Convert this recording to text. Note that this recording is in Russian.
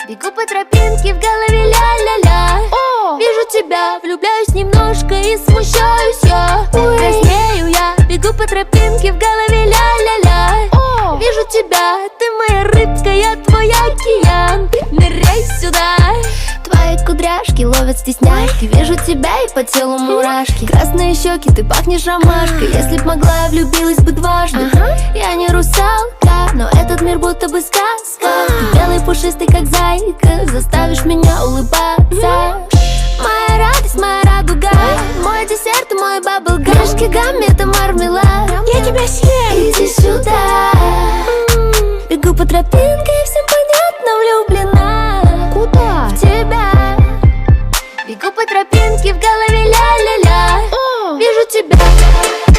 Бегу по тропинке, в голове ля-ля-ля. Вижу тебя, влюбляюсь немножко и смущаюсь я. Краснею я, бегу по тропинке, в голове ля-ля-ля. Вижу тебя, ты моя рыбка, я твой океан. Ныряй сюда. Твои кудряшки ловят стесняшки. Вижу тебя и по телу мурашки. Красные щеки, ты пахнешь ромашкой. Если б могла, я влюбилась бы дважды. Я не русалка, но этот мир будто бы сказка. Ты белый, пушистый, как зайка, заставишь меня улыбаться. Моя радость, моя радуга, мой десерт и мой баблгам. Крошки гамми, это мармелад. Я тебя съем. Иди сюда. Бегу по тропинке, и всем понятно, влюблена. Куда? В тебя. Бегу по тропинке, в голове ля-ля-ля. Вижу тебя.